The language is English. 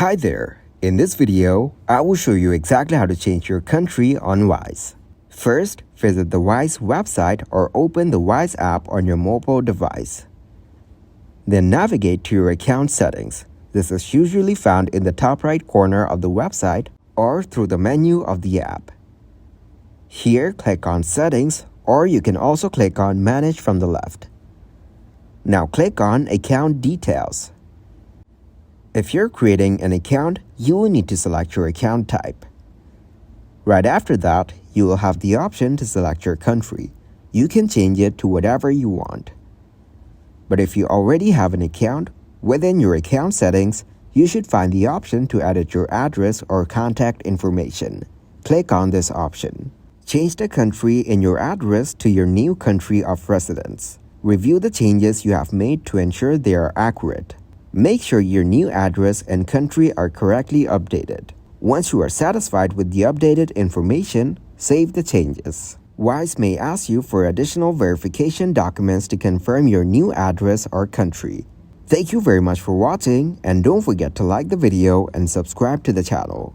Hi there! In this video, I will show you exactly how to change your country on Wise. First, visit the Wise website or open the Wise app on your mobile device. Then navigate to your account settings. This is usually found in the top right corner of the website or through the menu of the app. Here, click on Settings, or you can also click on Manage from the left. Now click on Account Details. If you're creating an account, you will need to select your account type. Right after that, you will have the option to select your country. You can change it to whatever you want. But if you already have an account, within your account settings, you should find the option to edit your address or contact information. Click on this option. Change the country in your address to your new country of residence. Review the changes you have made to ensure they are accurate. Make sure your new address and country are correctly updated. Once you are satisfied with the updated information, save the changes. Wise may ask you for additional verification documents to confirm your new address or country. Thank you very much for watching, and don't forget to like the video and subscribe to the channel.